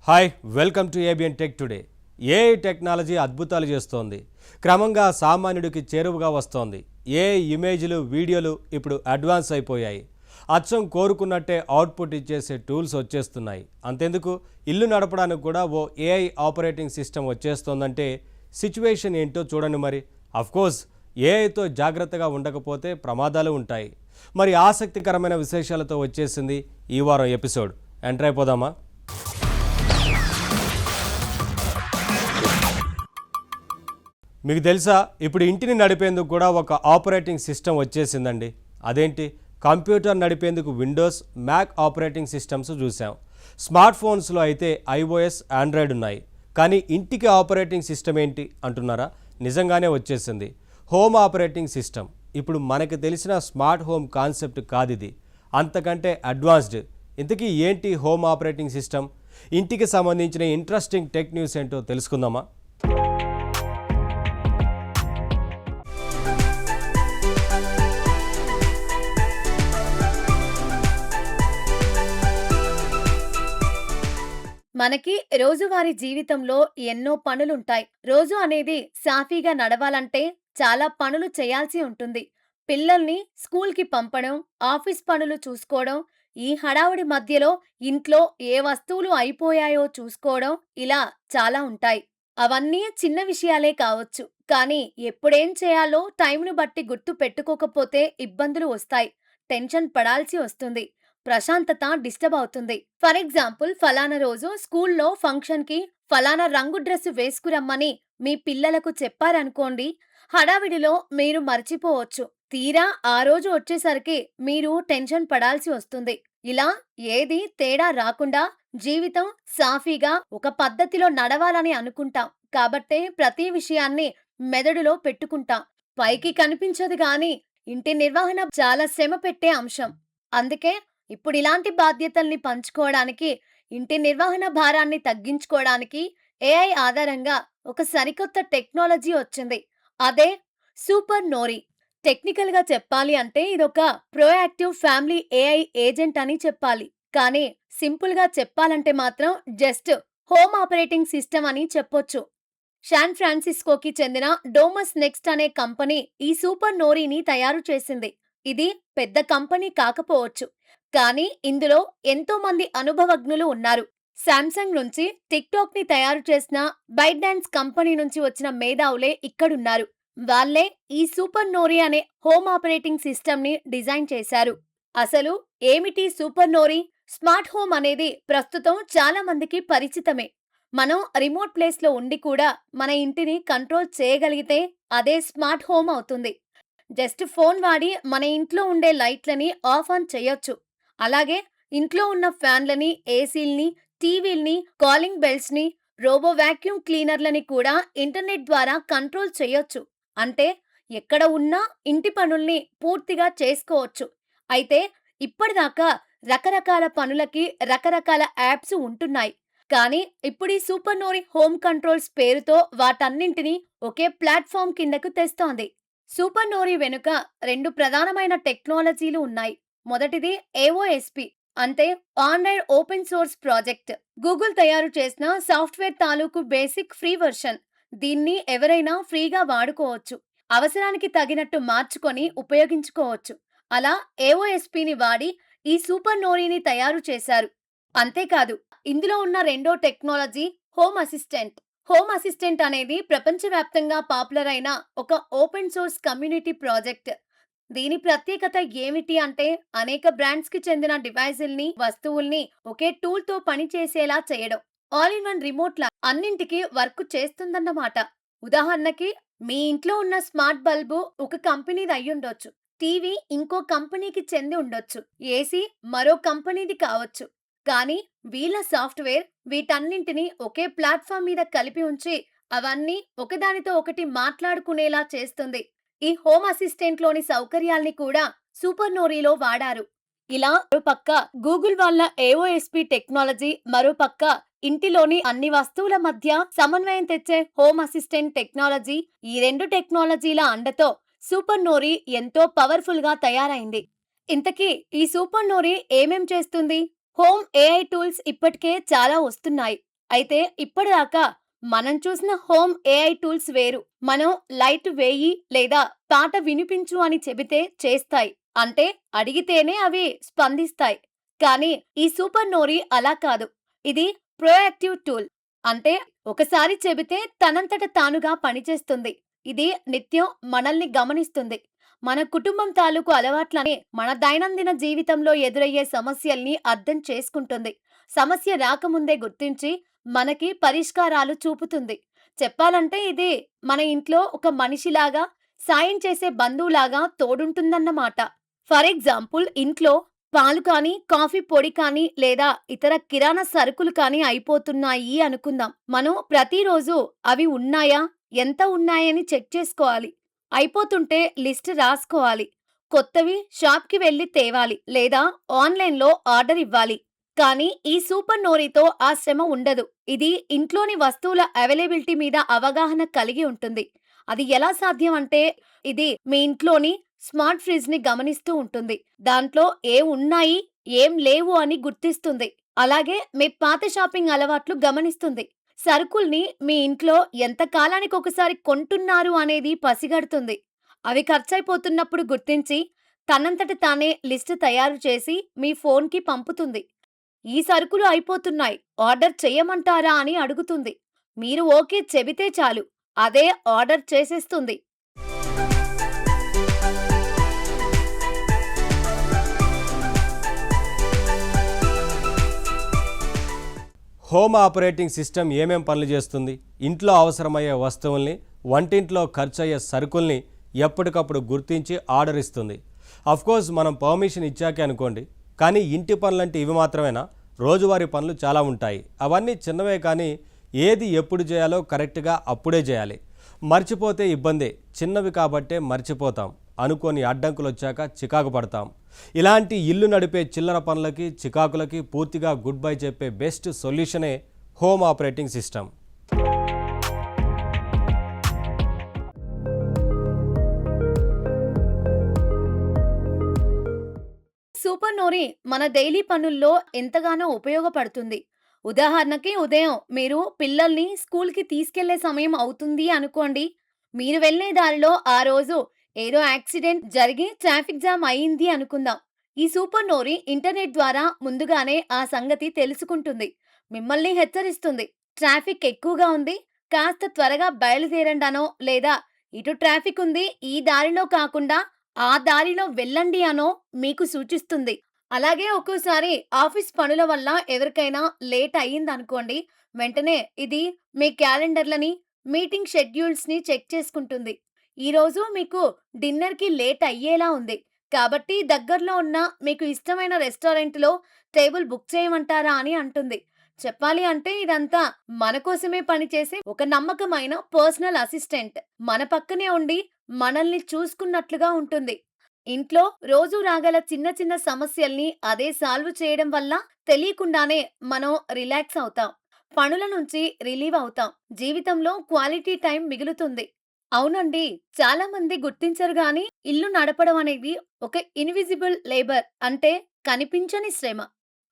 Hi welcome to ABN tech today. AI technology అద్భుతాలు చేస్తోంది. క్రమంగా సామాన్యుడికి చేరువగా వస్తోంది. ఏఐ ఇమేజ్లు వీడియోలు ఇప్పుడు అడ్వాన్స్ అయిపోయాయి. అచ్చం కోరుకున్నట్టే అవుట్పుట్ ఇచ్చేసే టూల్స్ వచ్చేస్తున్నాయి. అంతెందుకు ఇల్లు నడపడానికి కూడా ఓ ఏఐ ఆపరేటింగ్ సిస్టమ్ వచ్చేస్తోందంటే సిచ్యువేషన్ ఏంటో చూడండి. మరి అఫ్కోర్స్ ఏఐతో జాగ్రత్తగా ఉండకపోతే ప్రమాదాలు ఉంటాయి. మరి ఆసక్తికరమైన విశేషాలతో వచ్చేసింది ఈ వారం ఎపిసోడ్. ఎంటర్ అయిపోదామా? మీకు తెలుసా, ఇప్పుడు ఇంటిని నడిపేందుకు కూడా ఒక ఆపరేటింగ్ సిస్టమ్ వచ్చేసిందండి. అదేంటి? కంప్యూటర్ నడిపేందుకు విండోస్, మ్యాక్ ఆపరేటింగ్ సిస్టమ్స్ చూసాం. స్మార్ట్ ఫోన్స్లో అయితే ఐఓఎస్, ఆండ్రాయిడ్ ఉన్నాయి. కానీ ఇంటికి ఆపరేటింగ్ సిస్టమ్ ఏంటి అంటున్నారా? నిజంగానే వచ్చేసింది. Home operating system. ఇప్పుడు మనకు తెలిసిన స్మార్ట్ హోమ్ కాన్సెప్ట్ కాదిది, అంతకంటే అడ్వాన్స్డ్. ఇంతకీ ఏంటి హోమ్ ఆపరేటింగ్ సిస్టమ్? ఇంటికి సంబంధించిన ఇంట్రెస్టింగ్ టెక్ న్యూస్ ఏంటో తెలుసుకుందామా? మనకి రోజువారీ జీవితంలో ఎన్నో పనులుంటాయి. రోజు అనేది సాఫీగా నడవాలంటే చాలా పనులు చేయాల్సి ఉంటుంది. పిల్లల్ని స్కూల్‌కి పంపడం, ఆఫీస్ పనులు చూసుకోవడం, ఈ హడావుడి మధ్యలో ఇంట్లో ఏ వస్తువులు అయిపోయాయో చూసుకోవడం, ఇలా చాలా ఉంటాయి. అవన్నీ చిన్న విషయాలే కావచ్చు. కానీ ఎప్పుడేం చేయాలో టైంను బట్టి గుర్తు పెట్టుకోకపోతే ఇబ్బందులు వస్తాయి. టెన్షన్ పడాల్సి వస్తుంది. ప్రశాంతత డిస్టర్బ్ అవుతుంది. ఫర్ ఎగ్జాంపుల్, ఫలానా రోజు స్కూల్లో ఫంక్షన్‌కి ఫలానా రంగు డ్రెస్ వేసుకురమ్మని మీ పిల్లలకు చెప్పారనుకోండి, హడావిడిలో మీరు మర్చిపోవచ్చు. తీరా ఆ రోజు వచ్చేసరికి మీరు టెన్షన్ పడాల్సి వస్తుంది. ఇలా ఏది తేడా రాకుండా జీవితం సాఫీగా ఒక పద్ధతిలో నడవాలని అనుకుంటాం. కాబట్టే ప్రతి విషయాన్ని మెదడులో పెట్టుకుంటాం. పైకి కనిపించదు గాని ఇంటి నిర్వహణ చాలా శ్రమ పెట్టే అంశం. అందుకే ఇప్పుడిలాంటి బాధ్యతల్ని పంచుకోవడానికి, ఇంటి నిర్వహణ భారాన్ని తగ్గించుకోవడానికి ఏఐ ఆధారంగా ఒక సరికొత్త టెక్నాలజీ వచ్చింది. అదే సూపర్ నోరీ. టెక్నికల్‌గా చెప్పాలి అంటే ఇదొక ప్రోయాక్టివ్ ఫ్యామిలీ ఏఐ ఏజెంట్ అని చెప్పాలి. కానీ సింపుల్‌గా చెప్పాలంటే మాత్రం జస్ట్ హోమ్ ఆపరేటింగ్ సిస్టమ్ అని చెప్పొచ్చు. శాన్ ఫ్రాన్సిస్కోకి చెందిన డోమస్ నెక్స్ట్ అనే కంపెనీ ఈ సూపర్ నోరీని తయారు చేసింది. ఇది పెద్ద కంపెనీ కాకపోవచ్చు, కానీ ఇందులో ఎంతో మంది అనుభవజ్ఞులు ఉన్నారు. శాంసంగ్ నుంచి టిక్‌టాక్ ని తయారు చేసిన బైట్ డాన్స్ కంపెనీ నుంచి వచ్చిన మేధావులే ఇక్కడున్నారు. వాళ్ళే ఈ సూపర్ నోరీ అనే హోమ్ ఆపరేటింగ్ సిస్టమ్ ని డిజైన్ చేశారు. అసలు ఏమిటి సూపర్ నోరీ? స్మార్ట్ హోమ్ అనేది ప్రస్తుతం చాలా మందికి పరిచితమే. మనం రిమోట్ ప్లేస్ లో ఉండి కూడా మన ఇంటిని కంట్రోల్ చేయగలిగితే అదే స్మార్ట్ హోమ్ అవుతుంది. జస్ట్ ఫోన్ వాడి మన ఇంట్లో ఉండే లైట్లని ఆఫ్ ఆన్ చేయొచ్చు. అలాగే ఇంట్లో ఉన్న ఫ్యాన్లని, ఏసీల్ని, టీవీల్ని, కాలింగ్ బెల్స్ని, రోబో వాక్యూమ్ క్లీనర్లని కూడా ఇంటర్నెట్ ద్వారా కంట్రోల్ చేయొచ్చు. అంటే ఎక్కడ ఉన్నా ఇంటి పనుల్ని పూర్తిగా చేసుకోవచ్చు. అయితే ఇప్పటిదాకా రకరకాల పనులకి రకరకాల యాప్స్ ఉంటున్నాయి. కానీ ఇప్పుడు ఈ సూపర్ నోరి హోమ్ కంట్రోల్స్ పేరుతో వాటన్నింటినీ ఒకే ప్లాట్‌ఫామ్ కిందకు తెస్తోంది. సూపర్ నోరి వెనుక రెండు ప్రధానమైన టెక్నాలజీలు ఉన్నాయి. మొదటిది ఏఓఎస్పి, అంటే Android open source project. Google తయారు చేసిన సాఫ్ట్‌వేర్ తాలూకు బేసిక్ ఫ్రీ వెర్షన్. దీన్ని ఎవరైనా ఫ్రీగా వాడుకోవచ్చు. అవసరానికి తగినట్టు మార్చుకొని ఉపయోగించుకోవచ్చు. అలా ఏఓఎస్పిని వాడి ఈ సూపర్ నోరీని తయారు చేశారు. అంతేకాదు, ఇందులో ఉన్న రెండో technology home assistant. Home assistant అనేది ప్రపంచవ్యాప్తంగా పాపులర్ అయిన ఒక ఓపెన్ సోర్స్ కమ్యూనిటీ ప్రాజెక్ట్. దీని ప్రత్యేకత ఏమిటి అంటే అనేక బ్రాండ్స్ కి చెందిన డివైజుల్ని, వస్తువుల్ని ఒకే టూల్ తో పనిచేసేలా చేయడం. ఆల్ ఇన్ వన్ రిమోట్ లా అన్నింటికి వర్క్ చేస్తుందన్నమాట. ఉదాహరణకి, మీ ఇంట్లో ఉన్న స్మార్ట్ బల్బు ఒక కంపెనీది అయ్యుండొచ్చు. టీవీ ఇంకో కంపెనీకి చెంది ఉండొచ్చు. ఏసీ మరో కంపెనీది కావచ్చు. కానీ వీళ్ళ సాఫ్ట్‌వేర్ వీటన్నింటిని ఒకే ప్లాట్‌ఫామ్ మీద కలిపి ఉంచి అవన్నీ ఒకదానితో ఒకటి మాట్లాడుకునేలా చేస్తుంది. ఈ హోమ్ అసిస్టెంట్‌లోని సౌకర్యాల్ని కూడా సూపర్ నోరీలో వాడారు. ఇలా మరోపక్క గూగుల్ వాళ్ళ ఏఓఎస్పి టెక్నాలజీ, మరోపక్క ఇంటిలోని అన్ని వస్తువుల మధ్య సమన్వయం తెచ్చే హోమ్ అసిస్టెంట్ టెక్నాలజీ, ఈ రెండు టెక్నాలజీల అండతో సూపర్ నోరీ ఎంతో పవర్‌ఫుల్ గా తయారైంది. ఇంతకీ ఈ సూపర్ నోరీ ఏమేం చేస్తుంది? హోమ్ ఏఐ టూల్స్ ఇప్పటికే చాలా వస్తున్నాయి. అయితే ఇప్పటిదాకా మనం చూసిన హోమ్ ఏఐ టూల్స్ వేరు. మనం లైట్ వేయి లేదా పాట వినిపించు అని చెబితే చేస్తాయి. అంటే అడిగితేనే అవి స్పందిస్తాయి. కానీ ఈ సూపర్ నోరి అలా కాదు. ఇది ప్రోయాక్టివ్ టూల్. అంటే ఒకసారి చెబితే తనంతట తానుగా పనిచేస్తుంది. ఇది నిత్యం మనల్ని గమనిస్తుంది. మన కుటుంబం తాలూకు అలవాట్లని, మన దైనందిన జీవితంలో ఎదురయ్యే సమస్యల్ని అర్థం చేసుకుంటుంది. సమస్య రాకముందే గుర్తించి మనకి పరిష్కారాలు చూపుతుంది. చెప్పాలంటే ఇది మన ఇంట్లో ఒక మనిషిలాగా, సాయం చేసే బంధువులాగా తోడుంటుందన్నమాట. ఫర్ ఎగ్జాంపుల్ ఇంట్లో పాలు కానీ, కాఫీ పొడి కానీ లేదా ఇతర కిరాణా సరుకులు కానీ అయిపోతున్నాయి అనుకుందాం. మనం ప్రతిరోజు అవి ఉన్నాయా? ఎంత ఉన్నాయని చెక్ చేసుకోవాలి. అయిపోతుంటే లిస్ట్ రాసుకోవాలి. కొత్తవి షాప్‌కి వెళ్లి తేవాలి లేదా ఆన్‌లైన్‌లో ఆర్డర్ ఇవ్వాలి. కానీ ఈ సూపర్ నోరీతో ఆ శ్రమ ఉండదు. ఇది ఇంట్లోని వస్తువుల అవైలబిలిటీ మీద అవగాహన కలిగి ఉంటుంది. అది ఎలా సాధ్యం అంటే ఇది మీ ఇంట్లోని స్మార్ట్ ఫ్రిడ్జ్‌ని గమనిస్తూ ఉంటుంది. దాంట్లో ఏం ఉన్నాయి, ఏం లేవు అని గుర్తిస్తుంది. అలాగే మీ పాత షాపింగ్ అలవాట్లు గమనిస్తుంది. సరుకుల్ని మీ ఇంట్లో ఎంత కాలానికి ఒకసారి కొంటున్నారు అనేది పసిగడుతుంది. అవి ఖర్చయిపోతున్నప్పుడు గుర్తించి తనంతట తానే లిస్ట్ తయారు చేసి మీ ఫోన్‌కి పంపుతుంది. ఈ సరుకులు అయిపోతున్నాయి. ఆర్డర్ చెయ్యమంటారా అని అడుగుతుంది. మీరు ఓకే చెబితే చాలు. అదే ఆర్డర్ చేసేస్తుంది. హోమ్ ఆపరేటింగ్ సిస్టమ్ ఏమేం పనులు చేస్తుంది? ఇంట్లో అవసరమయ్యే వస్తువుల్ని, వంటింట్లో ఖర్చయ్యే సరుకుల్ని ఎప్పటికప్పుడు గుర్తించి ఆర్డర్ ఇస్తుంది. అఫ్కోర్స్ మనం పర్మిషన్ ఇచ్చాకే అనుకోండి. కానీ ఇంటి పనులంటే ఇవి మాత్రమేనా? రోజువారీ పనులు చాలా ఉంటాయి. అవన్నీ చిన్నవే, కానీ ఏది ఎప్పుడు చేయాలో కరెక్ట్గా అప్పుడే చేయాలి. మర్చిపోతే ఇబ్బందే. చిన్నవి కాబట్టే మర్చిపోతాం. అనుకోని అడ్డంకులు వచ్చాక చికాకు పడతాం. ఇలాంటి ఇల్లు నడిపే చిల్లర పనులకి, చికాకులకి పూర్తిగా గుడ్ బై చెప్పే బెస్ట్ సొల్యూషనే హోమ్ ఆపరేటింగ్ సిస్టమ్. సూపర్ నోరి మన డైలీ పనుల్లో ఎంతగానో ఉపయోగపడుతుంది. ఉదాహరణకి ఉదయం మీరు పిల్లల్ని స్కూల్‌కి తీసుకెళ్లే సమయం అవుతుంది అనుకోండి. మీరు వెళ్ళే దారిలో ఆ రోజు ఏదో యాక్సిడెంట్ జరిగి ట్రాఫిక్ జామ్ అయింది అనుకుందాం. ఈ సూపర్ నోరి ఇంటర్నెట్ ద్వారా ముందుగానే ఆ సంగతి తెలుసుకుంటుంది. మిమ్మల్ని హెచ్చరిస్తుంది. ట్రాఫిక్ ఎక్కువగా ఉంది. కాస్త త్వరగా బయలుదేరండనో లేదా ఇటు ట్రాఫిక్ ఉంది. ఈ దారిలో కాకుండా ఆ దారిలో వెళ్ళండి అనో మీకు సూచిస్తుంది. అలాగే ఒక్కోసారి ఆఫీస్ పనుల వల్ల ఎవరికైనా లేట్ అయ్యిందనుకోండి, వెంటనే ఇది మీ క్యాలెండర్‌లని, మీటింగ్ షెడ్యూల్స్‌ని చెక్ చేసుకుంటుంది. ఈరోజు మీకు డిన్నర్‌కి లేట్ అయ్యేలా ఉంది. కాబట్టి దగ్గరలో ఉన్న మీకు ఇష్టమైన రెస్టారెంట్‌లో టేబుల్ బుక్ చేయమంటారా అని అంటుంది. చెప్పాలి అంటే ఇదంతా మన కోసమే పనిచేసే ఒక నమ్మకమైన పర్సనల్ అసిస్టెంట్. మన పక్కనే ఉండి మనల్ని చూసుకున్నట్లుగా ఉంటుంది. ఇంట్లో రోజూ రాగల చిన్న చిన్న సమస్యల్ని అదే సాల్వ్ చేయడం వల్ల తెలియకుండానే మనం రిలాక్స్ అవుతాం. పనుల నుంచి రిలీవ్ అవుతాం. జీవితంలో క్వాలిటీ టైం మిగులుతుంది. అవునండి. చాలా మంది గుర్తించరు గాని ఇల్లు నడపడం అనేది ఒక ఇన్విజిబుల్ లేబర్, అంటే కనిపించని శ్రమ.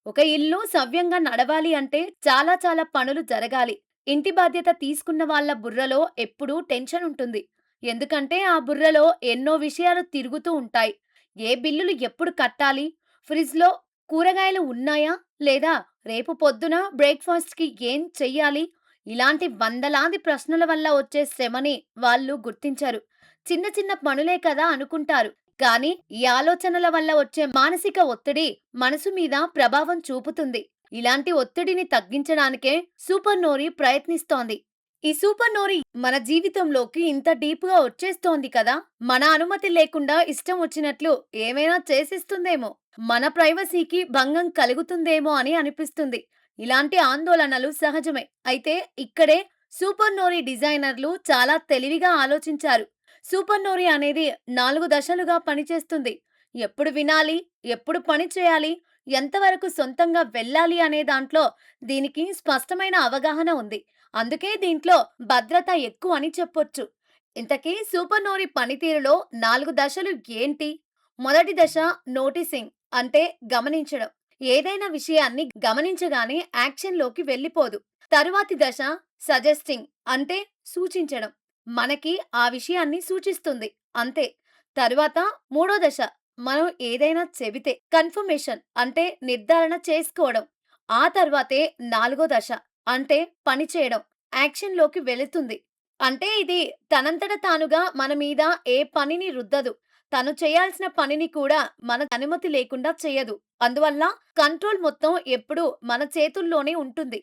ఒక ఇల్లు సవ్యంగా నడవాలి అంటే చాలా చాలా పనులు జరగాలి. ఇంటి బాధ్యత తీసుకున్న వాళ్ళ బుర్రలో ఎప్పుడూ టెన్షన్ ఉంటుంది. ఎందుకంటే ఆ బుర్రలో ఎన్నో విషయాలు తిరుగుతూ ఉంటాయి. ఏ బిల్లులు ఎప్పుడు కట్టాలి? ఫ్రిడ్జ్‌లో కూరగాయలు ఉన్నాయా? లేదా రేపు పొద్దున బ్రేక్‌ఫాస్ట్‌కి ఏం చెయ్యాలి? ఇలాంటి వందలాది ప్రశ్నల వల్ల వచ్చే శ్రమని వాళ్ళు గుర్తించరు. చిన్న చిన్న పనులే కదా అనుకుంటారు. కానీ ఈ ఆలోచనల వల్ల వచ్చే మానసిక ఒత్తిడి మనసు మీద ప్రభావం చూపుతుంది. ఇలాంటి ఒత్తిడిని తగ్గించడానికే సూపర్ నోరి ప్రయత్నిస్తోంది. ఈ సూపర్ నోరి మన జీవితంలోకి ఇంత డీప్‌గా వచ్చేస్తోంది కదా! మన అనుమతి లేకుండా ఇష్టం వచ్చినట్లు ఏమైనా చేసేస్తుందేమో! మన ప్రైవసీకి భంగం కలుగుతుందేమో అని అనిపిస్తుంది. ఇలాంటి ఆందోళనలు సహజమే. అయితే ఇక్కడే సూపర్ నోరి డిజైనర్లు చాలా తెలివిగా ఆలోచించారు. సూపర్ నోరి అనేది 4 దశలుగా పనిచేస్తుంది. ఎప్పుడు వినాలి? ఎప్పుడు పని చేయాలి? ఎంతవరకు సొంతంగా వెళ్ళాలి అనే దాంట్లో దీనికి స్పష్టమైన అవగాహన ఉంది. అందుకే దీంట్లో భద్రత ఎక్కువని చెప్పొచ్చు. ఇంతకీ సూపర్ నోరి పనితీరులో 4 దశలు ఏంటి? మొదటి దశ నోటీసింగ్, అంటే గమనించడం. ఏదైనా విషయాన్ని గమనించగానే యాక్షన్‌లోకి వెళ్ళిపోదు. తరువాతి దశ సజెస్టింగ్ అంటే సూచించడం. మనకి ఆ విషయాన్ని సూచిస్తుంది. అంతే. తరువాత మూడో దశ మనం ఏదైనా చెబితే కన్ఫర్మేషన్ అంటే నిర్ధారణ చేసుకోవడం. ఆ తర్వాతే నాలుగో దశ అంటే పని చేయడం. యాక్షన్‌లోకి వెళుతుంది. అంటే ఇది తనంతట తానుగా మన మీద ఏ పనిని రుద్దదు. తను చేయాల్సిన పనిని కూడా మన అనుమతి లేకుండా చేయదు. అందువల్ల కంట్రోల్ మొత్తం ఎప్పుడూ మన చేతుల్లోనే ఉంటుంది.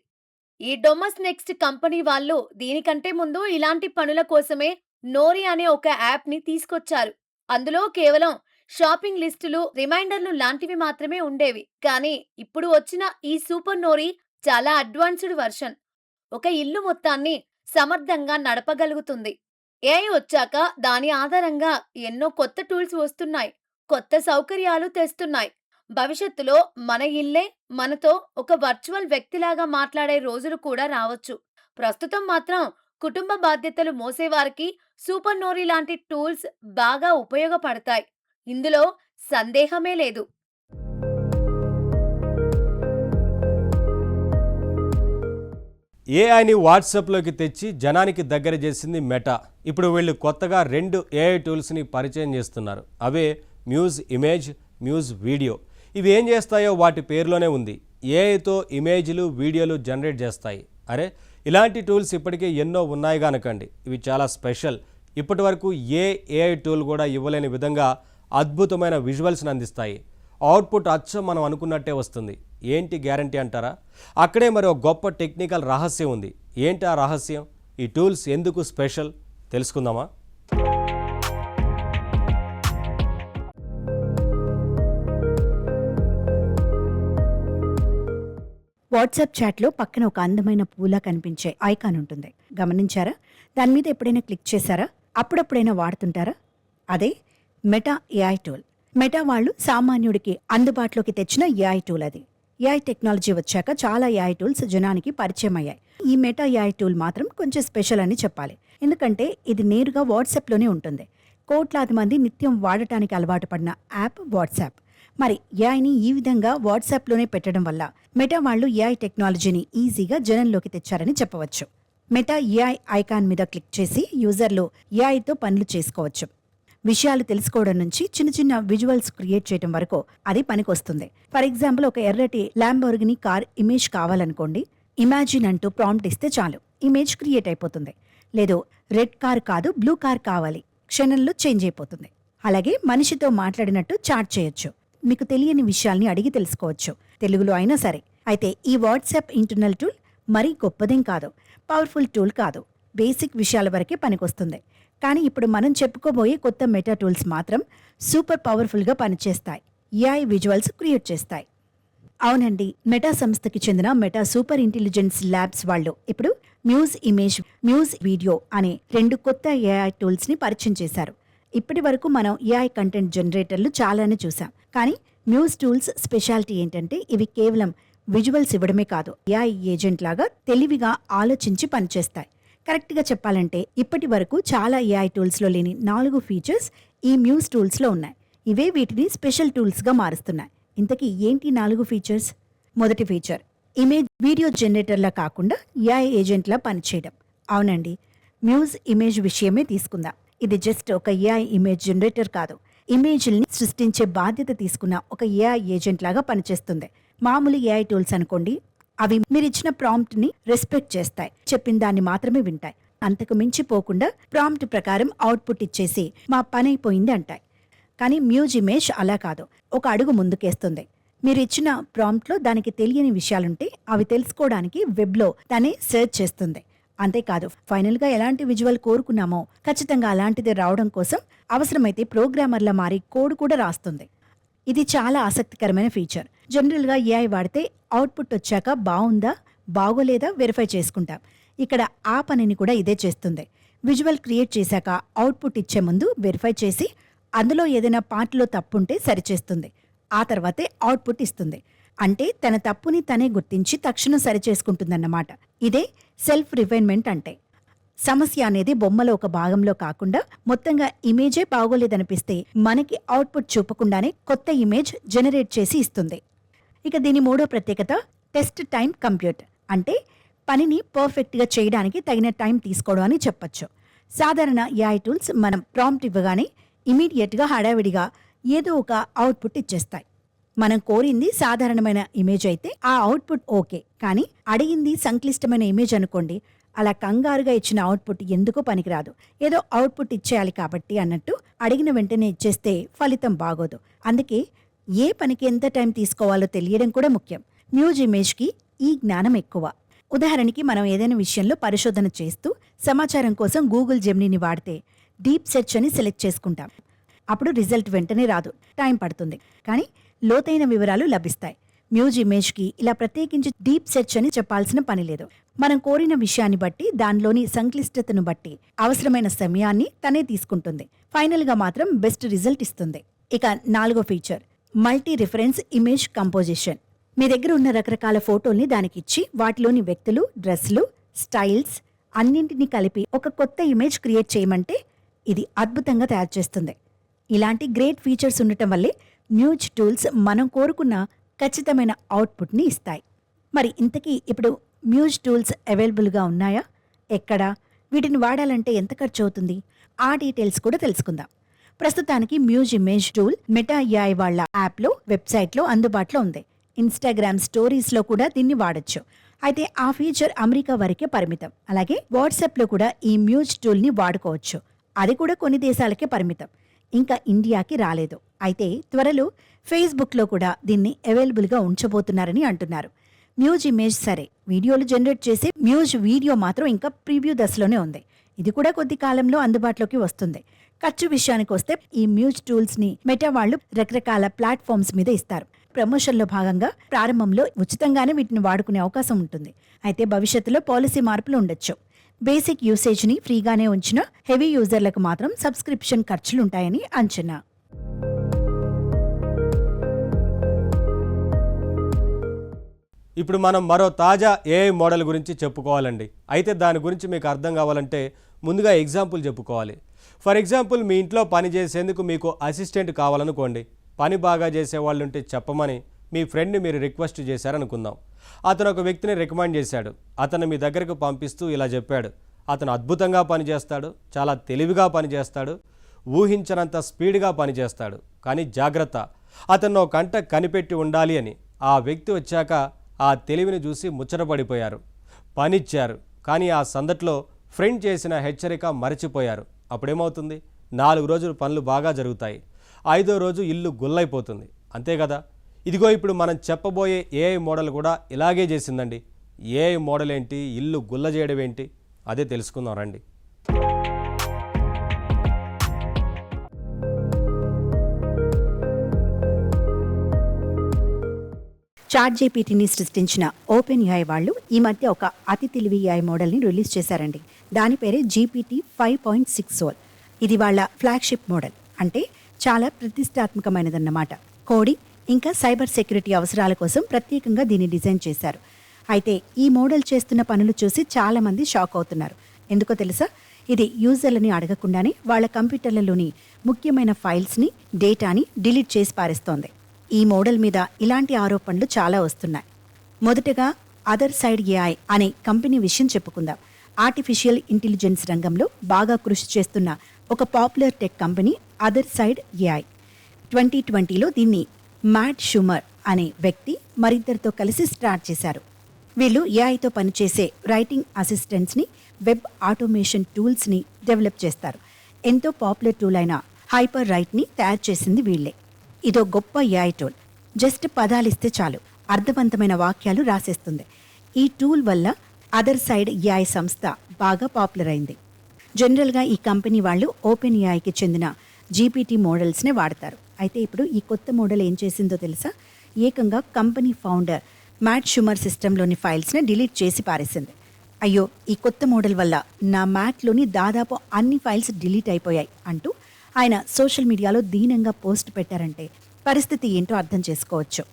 ఈ డొమస్ నెక్స్ట్ కంపెనీ వాళ్ళు దీనికంటే ముందు ఇలాంటి పనుల కోసమే నోరి అనే ఒక యాప్‌ని తీసుకొచ్చారు. అందులో కేవలం షాపింగ్ లిస్టులు, రిమైండర్‌లు లాంటివి మాత్రమే ఉండేవి. కానీ ఇప్పుడు వచ్చిన ఈ సూపర్ నోరి చాలా అడ్వాన్స్‌డ్ వెర్షన్. ఒక ఇల్లు మొత్తాన్ని సమర్థంగా నడపగలుగుతుంది. ఏఐ వచ్చాక దాని ఆధారంగా ఎన్నో కొత్త టూల్స్ వస్తున్నాయి. కొత్త సౌకర్యాలు తెస్తున్నాయి. భవిష్యత్తులో మన ఇల్లే మనతో ఒక వర్చువల్ వ్యక్తిలాగా మాట్లాడే రోజులు కూడా రావచ్చు. ప్రస్తుతం మాత్రం కుటుంబ బాధ్యతలు మోసేవారికి సూపర్ నోరి లాంటి టూల్స్ బాగా ఉపయోగపడతాయి. ఇందులో సందేహమే లేదు. ఏఐని వాట్సాప్లోకి తెచ్చి జనానికి దగ్గర చేసింది మెటా. ఇప్పుడు వీళ్ళు కొత్తగా 2 ఏఐ టూల్స్ని పరిచయం చేస్తున్నారు. అవే మ్యూజ్ ఇమేజ్, మ్యూజ్ వీడియో. ఇవి ఏం చేస్తాయో వాటి పేరులోనే ఉంది. ఏఐతో ఇమేజ్లు, వీడియోలు జనరేట్ చేస్తాయి. అరే, ఇలాంటి టూల్స్ ఇప్పటికే ఎన్నో ఉన్నాయి కనుకండి. ఇవి చాలా స్పెషల్. ఇప్పటి వరకు ఏ ఏఐ టూల్ కూడా ఇవ్వలేని విధంగా అద్భుతమైన విజువల్స్ని అందిస్తాయి. అవుట్పుట్ అచ్చం మనం అనుకున్నట్టే వస్తుంది. ఏంటి గ్యారంటీ అంటారా? అక్కడే మరి ఒక గొప్ప టెక్నికల్ రహస్యం ఉంది. ఏంటి ఆ రహస్యం? ఈ టూల్స్ ఎందుకు స్పెషల్ తెలుసుకుందామా? వాట్సాప్ చాట్లో పక్కన ఒక అందమైన పూలా కనిపించే ఐకాన్ ఉంటుంది. గమనించారా? దాని మీద ఎప్పుడైనా క్లిక్ చేశారా? అప్పుడప్పుడైనా వాడుతుంటారా? అదే మెటా ఏఐ టూల్. మెటా వాళ్ళు సామాన్యుడికి అందుబాటులోకి తెచ్చిన ఏఐ టూల్ అది. ఏఐ టెక్నాలజీ వచ్చాక చాలా ఏఐ టూల్స్ జనానికి పరిచయం అయ్యాయి. ఈ మెటా ఏఐ టూల్ మాత్రం కొంచెం స్పెషల్ అని చెప్పాలి. ఎందుకంటే ఇది నేరుగా వాట్సాప్లోనే ఉంటుంది. కోట్లాది మంది నిత్యం వాడటానికి అలవాటు పడిన యాప్ వాట్సాప్. మరి ఏఐని ఈ విధంగా వాట్సాప్లోనే పెట్టడం వల్ల మెటా వాళ్ళు ఏఐ టెక్నాలజీని ఈజీగా జనంలోకి తెచ్చారని చెప్పవచ్చు. మెటా ఏఐ ఐకాన్ మీద క్లిక్ చేసి యూజర్లు ఏఐతో పనులు చేసుకోవచ్చు. విషయాలు తెలుసుకోవడం నుంచి చిన్న చిన్న విజువల్స్ క్రియేట్ చేయడం వరకు అది పనికొస్తుంది. ఫర్ ఎగ్జాంపుల్, ఒక ఎర్రటి ల్యాంబోర్గిని కార్ ఇమేజ్ కావాలనుకోండి. ఇమాజిన్ అంటూ ప్రాంప్ట్ ఇస్తే చాలు, ఇమేజ్ క్రియేట్ అయిపోతుంది. లేదు, రెడ్ కార్ కాదు బ్లూ కార్ కావాలి, క్షణంలో చేంజ్ అయిపోతుంది. అలాగే మనిషితో మాట్లాడినట్టు చాట్ చేయొచ్చు. మీకు తెలియని విషయాల్ని అడిగి తెలుసుకోవచ్చు, తెలుగులో అయినా సరే. అయితే ఈ వాట్సాప్ ఇంటర్నల్ టూల్ మరీ గొప్పదేం కాదు, పవర్ఫుల్ టూల్ కాదు, బేసిక్ విషయాల వరకే పనికొస్తుంది. కానీ ఇప్పుడు మనం చెప్పుకోబోయే కొత్త మెటా టూల్స్ మాత్రం సూపర్ పవర్ఫుల్గా పనిచేస్తాయి. ఏఐ విజువల్స్ క్రియేట్ చేస్తాయి. అవునండి, మెటా సంస్థకి చెందిన మెటా సూపర్ ఇంటెలిజెన్స్ ల్యాబ్స్ వాళ్ళు ఇప్పుడు మ్యూజ్ ఇమేజ్, మ్యూజ్ వీడియో అనే 2 కొత్త ఏఐ టూల్స్ని పరిచయం చేశారు. ఇప్పటి వరకు మనం ఏఐ కంటెంట్ జనరేటర్లు చాలానే చూసాం. కానీ మ్యూజ్ టూల్స్ స్పెషాలిటీ ఏంటంటే ఇవి కేవలం విజువల్స్ ఇవ్వడమే కాదు, ఏఐ ఏజెంట్ లాగా తెలివిగా ఆలోచించి పనిచేస్తాయి. కరెక్ట్గా చెప్పాలంటే ఇప్పటి వరకు చాలా ఏఐ టూల్స్లో లేని 4 ఫీచర్స్ ఈ మ్యూజ్ టూల్స్లో ఉన్నాయి. ఇవే వీటిని స్పెషల్ టూల్స్గా మారుస్తున్నాయి. ఇంతకీ ఏంటి 4 ఫీచర్స్? మొదటి ఫీచర్, ఇమేజ్ వీడియో జనరేటర్లా కాకుండా ఏఐ ఏజెంట్లా పనిచేయడం. అవునండి, మ్యూజ్ ఇమేజ్ విషయమే తీసుకుందాం. ఇది జస్ట్ ఒక ఏఐ ఇమేజ్ జనరేటర్ కాదు, ఇమేజ్ని సృష్టించే బాధ్యత తీసుకున్న ఒక ఏఐ ఏజెంట్ లాగా పనిచేస్తుంది. మామూలు ఏఐ టూల్స్ అనుకోండి, అవి మీరిచ్చిన ప్రాంప్ట్ని రెస్పెక్ట్ చేస్తాయి, చెప్పిన దాన్ని మాత్రమే వింటాయి. అంతకు మించిపోకుండా ప్రాంప్ట్ ప్రకారం అవుట్పుట్ ఇచ్చేసి మా పని అయిపోయింది అంటాయి. కానీ మ్యూజ్ ఇమేజ్ అలా కాదు, ఒక అడుగు ముందుకేస్తుంది. మీరు ఇచ్చిన ప్రాంప్ట్లో దానికి తెలియని విషయాలుంటే అవి తెలుసుకోవడానికి వెబ్లో దాన్ని సెర్చ్ చేస్తుంది. అంతేకాదు, ఫైనల్గా ఎలాంటి విజువల్ కోరుకున్నామో ఖచ్చితంగా అలాంటిదే రావడం కోసం అవసరమైతే ప్రోగ్రామర్లా మారి కోడ్ కూడా రాస్తుంది. ఇది చాలా ఆసక్తికరమైన ఫీచర్. జనరల్గా ఏఐ వాడితే అవుట్పుట్ వచ్చాక బాగుందా బాగోలేదా వెరిఫై చేసుకుంటాం. ఇక్కడ ఆ పనిని కూడా ఇదే చేస్తుంది. విజువల్ క్రియేట్ చేశాక అవుట్పుట్ ఇచ్చే ముందు వెరిఫై చేసి అందులో ఏదైనా పార్ట్లో తప్పుంటే సరిచేస్తుంది. ఆ తర్వాతే అవుట్పుట్ ఇస్తుంది. అంటే తన తప్పుని తనే గుర్తించి తక్షణం సరిచేసుకుంటుందన్నమాట. ఇదే సెల్ఫ్ రిఫైన్మెంట్ అంటే. సమస్య అనేది బొమ్మలో ఒక భాగంలో కాకుండా మొత్తంగా ఇమేజే బాగోలేదనిపిస్తే మనకి అవుట్పుట్ చూపకుండానే కొత్త ఇమేజ్ జనరేట్ చేసి ఇస్తుంది. ఇక దీని మూడో ప్రత్యేకత టెస్ట్ టైం కంప్యూట్. అంటే పనిని పర్ఫెక్ట్గా చేయడానికి తగిన టైం తీసుకోవడం అని చెప్పొచ్చు. సాధారణ ఏఐ టూల్స్ మనం ప్రాంప్ట్ ఇవ్వగానే ఇమీడియట్గా హడావిడిగా ఏదో ఒక అవుట్పుట్ ఇచ్చేస్తాయి. మనం కోరింది సాధారణమైన ఇమేజ్ అయితే ఆ అవుట్పుట్ ఓకే, కానీ అడిగింది సంక్లిష్టమైన ఇమేజ్ అనుకోండి, అలా కంగారుగా ఇచ్చిన అవుట్పుట్ ఎందుకో పనికిరాదు. ఏదో అవుట్పుట్ ఇచ్చేయాలి కాబట్టి అన్నట్టు అడిగిన వెంటనే ఇచ్చేస్తే ఫలితం బాగోదు. అందుకే ఏ పనికి ఎంత టైం తీసుకోవాలో తెలియడం కూడా ముఖ్యం. మ్యూజ్ ఇమేజ్కి ఈ జ్ఞానం ఎక్కువ. ఉదాహరణకి మనం ఏదైనా విషయంలో పరిశోధన చేస్తూ సమాచారం కోసం గూగుల్ జెమినీని వాడితే డీప్ సెర్చ్ అని సెలెక్ట్ చేసుకుంటాం. అప్పుడు రిజల్ట్ వెంటనే రాదు, టైం పడుతుంది, కానీ లోతైన వివరాలు లభిస్తాయి. మ్యూజ్ ఇమేజ్కి ఇలా ప్రత్యేకించి డీప్ సెర్చ్ అని చెప్పాల్సిన పని లేదు. మనం కోరిన విషయాన్ని బట్టి, దానిలోని సంక్లిష్టతను బట్టి అవసరమైన సమయాన్ని తనే తీసుకుంటుంది. ఫైనల్గా మాత్రం బెస్ట్ రిజల్ట్ ఇస్తుంది. ఇక 4వ feature, multi reference image composition. మీ దగ్గర ఉన్న రకరకాల ఫోటోల్ని దానికిచ్చి వాటిలోని వ్యక్తులు, డ్రెస్లు, స్టైల్స్ అన్నింటినీ కలిపి ఒక కొత్త ఇమేజ్ క్రియేట్ చేయమంటే ఇది అద్భుతంగా తయారు చేస్తుంది. ఇలాంటి గ్రేట్ ఫీచర్స్ ఉండటం వల్లే మ్యూజ్ టూల్స్ మనం కోరుకున్న ఖచ్చితమైన అవుట్పుట్ని ఇస్తాయి. మరి ఇంతకీ ఇప్పుడు మ్యూజ్ టూల్స్ అవైలబుల్గా ఉన్నాయా? ఎక్కడా? వీటిని వాడాలంటే ఎంత ఖర్చు అవుతుంది? ఆ డీటెయిల్స్ కూడా తెలుసుకుందాం. ప్రస్తుతానికి muse image tool meta AI వాళ్ళ యాప్లో, వెబ్సైట్లో అందుబాటులో ఉంది. ఇన్స్టాగ్రామ్ స్టోరీస్లో కూడా దీన్ని వాడచ్చు. అయితే ఆ ఫీచర్ అమెరికా వరకే పరిమితం. అలాగే వాట్సాప్లో కూడా ఈ మ్యూజ్ టూల్ని వాడుకోవచ్చు. అది కూడా కొన్ని దేశాలకే పరిమితం, ఇంకా ఇండియాకి రాలేదు. అయితే త్వరలో ఫేస్బుక్లో కూడా దీన్ని అవైలబుల్గా ఉంచబోతున్నారని అంటున్నారు. మ్యూజ్ ఇమేజ్ సరే, వీడియోలు జనరేట్ చేసే మ్యూజ్ వీడియో మాత్రం ఇంకా ప్రివ్యూ దశలోనే ఉంది. ఇది కూడా కొద్ది కాలంలో అందుబాటులోకి వస్తుంది. ఖర్చు విషయానికి వస్తే ఈ మ్యూజ్ టూల్స్ని మెటా వాళ్ళు రకరకాల ప్లాట్ఫామ్స్ మీద ఇస్తారు. ప్రమోషన్లో భాగంగా ప్రారంభంలో ఉచితంగానే వీటిని వాడుకునే అవకాశం ఉంటుంది. అయితే భవిష్యత్తులో పాలసీ మార్పులు ఉండొచ్చు. బేసిక్ యూసేజ్ని ఫ్రీగానే ఉంచిన హెవీ యూజర్లకు మాత్రం సబ్స్క్రిప్షన్ ఖర్చులుంటాయని అంచనా. ఇప్పుడు మనం మరో తాజా ఏఐ మోడల్ గురించి చెప్పుకోవాలండి. అయితే దాని గురించి మీకు అర్థం కావాలంటే ముందుగా ఎగ్జాంపుల్ చెప్పుకోవాలి. ఫర్ ఎగ్జాంపుల్, మీ ఇంట్లో పని చేసేందుకు మీకు అసిస్టెంట్ కావాలనుకోండి. పని బాగా చేసేవాళ్ళు ఉంటే చెప్పమని మీ ఫ్రెండ్ని మీరు రిక్వెస్ట్ చేశారనుకుందాం. అతను ఒక వ్యక్తిని రికమెండ్ చేశాడు. అతను మీ దగ్గరకు పంపిస్తూ ఇలా చెప్పాడు: అతను అద్భుతంగా పనిచేస్తాడు, చాలా తెలివిగా పనిచేస్తాడు, ఊహించనంత స్పీడ్గా పనిచేస్తాడు, కానీ జాగ్రత్త, అతను ఒక కంట కనిపెట్టి ఉండాలి అని. ఆ వ్యక్తి వచ్చాక ఆ తెలివిని చూసి ముచ్చటపడిపోయారు, పనిచ్చారు. కానీ ఆ సందట్లో ఫ్రెండ్ చేసిన హెచ్చరిక మరచిపోయారు. అప్పుడేమవుతుంది? 4 రోజులు పనులు బాగా జరుగుతాయి, 5వ రోజు ఇల్లు గుల్లైపోతుంది. అంతే కదా? ఇదిగో ఇప్పుడు మనం చెప్పబోయే ఏఐ మోడల్ కూడా ఇలాగే చేసిందండి. ఏఐ మోడల్ ఏంటి, ఇల్లు గుల్ల చేయడం ఏంటి, అదే తెలుసుకుందాం రండి. చాట్‌జీపీటీని సృష్టించిన ఓపెన్ ఏఐ వాళ్ళు ఈ మధ్య ఒక అతి తెలివి ఏఐ మోడల్ని రిలీజ్ చేశారండి. దాని పేరే GPT 5.6 సోల్. ఇది వాళ్ళ ఫ్లాగ్షిప్ మోడల్. అంటే చాలా ప్రతిష్టాత్మకమైనదన్నమాట. కోడింగ్ ఇంకా సైబర్ సెక్యూరిటీ అవసరాల కోసం ప్రత్యేకంగా దీన్ని డిజైన్ చేశారు. అయితే ఈ మోడల్ చేస్తున్న పనులు చూసి చాలామంది షాక్ అవుతున్నారు. ఎందుకో తెలుసా? ఇది యూజర్లని అడగకుండానే వాళ్ళ కంప్యూటర్లలోని ముఖ్యమైన ఫైల్స్ని, డేటాని డిలీట్ చేసి పారేస్తోంది. ఈ మోడల్ మీద ఇలాంటి ఆరోపణలు చాలా వస్తున్నాయి. మొదటగా అదర్ సైడ్ ఏఐ అనే కంపెనీ విషయం చెప్పుకుందాం. ఆర్టిఫిషియల్ ఇంటెలిజెన్స్ రంగంలో బాగా కృషి చేస్తున్న ఒక popular tech company other side AI. 2020లో దీన్ని మ్యాట్ షుమర్ అనే వ్యక్తి మరిద్దరితో కలిసి స్టార్ట్ చేశారు. వీళ్ళు ఏఐతో పనిచేసే రైటింగ్ అసిస్టెంట్స్ని, వెబ్ ఆటోమేషన్ టూల్స్ని డెవలప్ చేస్తారు. ఎంతో పాపులర్ టూల్ అయిన హైపర్ రైట్ని తయారు చేసింది వీళ్ళే. ఇదో గొప్ప ఏఐ టూల్. జస్ట్ పదాలిస్తే చాలు, అర్థవంతమైన వాక్యాలు రాసేస్తుంది. ఈ టూల్ వల్ల అదర్ సైడ్ ఏఐ సంస్థ బాగా పాపులర్ అయింది. జనరల్గా ఈ కంపెనీ వాళ్ళు ఓపెన్ ఏఐకి చెందిన జీపీటీ మోడల్స్నే వాడతారు. అయితే ఇప్పుడు ఈ కొత్త మోడల్ ఏం చేసిందో తెలుసా? ఏకంగా company founder mat Schumer సిస్టంలోని ఫైల్స్ని delete చేసి పారేసింది. అయ్యో, ఈ కొత్త మోడల్ వల్ల నా మ్యాట్లోని దాదాపు అన్ని ఫైల్స్ డిలీట్ అయిపోయాయి అంటూ ఆయన సోషల్ మీడియాలో దీనంగా పోస్ట్ పెట్టారంటే పరిస్థితి ఏంటో అర్థం చేసుకోవచ్చు.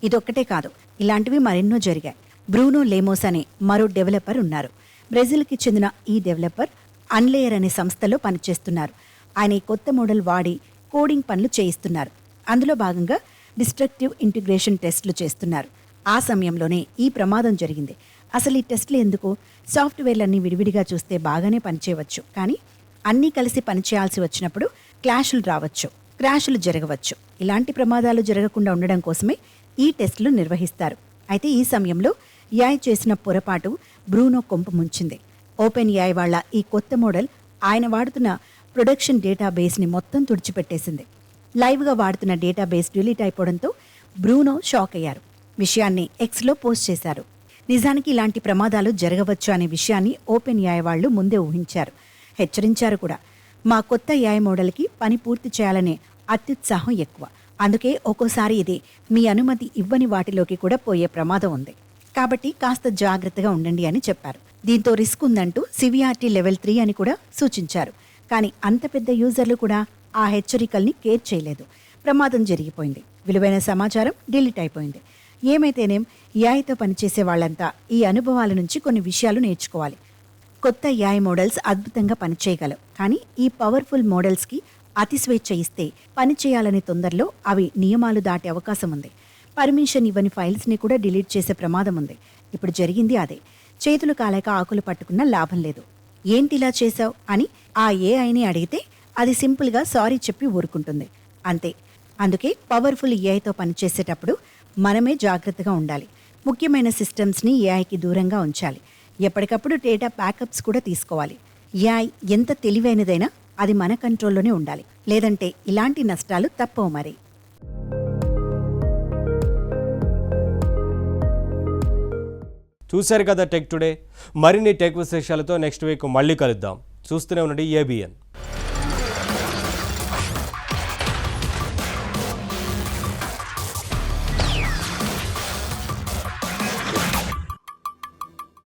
ఇదొక్కటే కాదు, ఇలాంటివి మరెన్నో జరిగాయి. బ్రూనో లేమోస్ అనే మరో డెవలపర్ ఉన్నారు. బ్రెజిల్కి చెందిన ఈ డెవలపర్ అన్లేయర్ అనే సంస్థలో పనిచేస్తున్నారు. ఆయన ఈ కొత్త మోడల్ వాడి కోడింగ్ పనులు చేయిస్తున్నారు. అందులో భాగంగా డిస్ట్రక్టివ్ ఇంటిగ్రేషన్ టెస్టులు చేస్తున్నారు. ఆ సమయంలోనే ఈ ప్రమాదం జరిగింది. అసలు ఈ టెస్టులు ఎందుకు? సాఫ్ట్వేర్లన్నీ విడివిడిగా చూస్తే బాగానే పనిచేయవచ్చు, కానీ అన్నీ కలిసి పనిచేయాల్సి వచ్చినప్పుడు క్లాషులు రావచ్చు, క్రాషులు జరగవచ్చు. ఇలాంటి ప్రమాదాలు జరగకుండా ఉండడం కోసమే ఈ టెస్టులు నిర్వహిస్తారు. అయితే ఈ సమయంలో ఏఐ చేసిన పొరపాటు బ్రూనో కొంపు ముంచింది. ఓపెన్ ఏఐ వాళ్ళ ఈ కొత్త మోడల్ ఆయన వాడుతున్న ప్రొడక్షన్ డేటాబేస్ని మొత్తం తుడిచిపెట్టేసింది. లైవ్గా వాడుతున్న డేటాబేస్ డిలీట్ అయిపోవడంతో బ్రూనో షాక్ అయ్యారు. విషయాన్ని ఎక్స్లో పోస్ట్ చేశారు. నిజానికి ఇలాంటి ప్రమాదాలు జరగవచ్చు అనే విషయాన్ని ఓపెన్ ఏఐ వాళ్ళు ముందే ఊహించారు, హెచ్చరించారు కూడా. మా కొత్త ఏఐ మోడల్కి పని పూర్తి చేయాలనే అత్యుత్సాహం ఎక్కువ, అందుకే ఒక్కోసారి ఇది మీ అనుమతి ఇవ్వని వాటిలోకి కూడా పోయే ప్రమాదం ఉంది, కాబట్టి కాస్త జాగ్రత్తగా ఉండండి అని చెప్పారు. దీంతో రిస్క్ ఉందంటూ సివిఆర్టీ లెవెల్ 3 అని కూడా సూచించారు. కానీ అంత పెద్ద యూజర్లు కూడా ఆ హెచ్చరికల్ని కేర్ చేయలేదు. ప్రమాదం జరిగిపోయింది, విలువైన సమాచారం డిలీట్ అయిపోయింది. ఏమైతేనేం ఏఐతో పనిచేసే వాళ్ళంతా ఈ అనుభవాల నుంచి కొన్ని విషయాలు నేర్చుకోవాలి. కొత్త ఏఐ మోడల్స్ అద్భుతంగా పనిచేయగలవు, కానీ ఈ పవర్ఫుల్ మోడల్స్కి అతి స్వేచ్ఛ ఇస్తే పనిచేయాలనే తొందరలో అవి నియమాలు దాటే అవకాశం ఉంది. పర్మిషన్ ఇవ్వని ఫైల్స్ని కూడా డిలీట్ చేసే ప్రమాదం ఉంది. ఇప్పుడు జరిగింది అదే. చేతులు కాలేక ఆకులు పట్టుకున్న లాభం లేదు. ఏంటి ఇలా చేశావు అని ఆ ఏఐని అడిగితే అది సింపుల్గా సారీ చెప్పి ఊరుకుంటుంది, అంతే. అందుకే పవర్ఫుల్ ఏఐతో పనిచేసేటప్పుడు మనమే జాగ్రత్తగా ఉండాలి. ముఖ్యమైన సిస్టమ్స్ని ఏఐకి దూరంగా ఉంచాలి. ఎప్పటికప్పుడు డేటా బ్యాకప్స్ కూడా తీసుకోవాలి. ఏఐ ఎంత తెలివైనదైనా అది మన కంట్రోల్లోనే ఉండాలి, లేదంటే ఇలాంటి నష్టాలు తప్పవు మరి. చూశారు కదా టెక్ టుడే. మరిన్ని టెక్ విశేషాలతో నెక్స్ట్ వీక్ మళ్ళీ కలుద్దాం. చూస్తూనే ఉండండి ABN.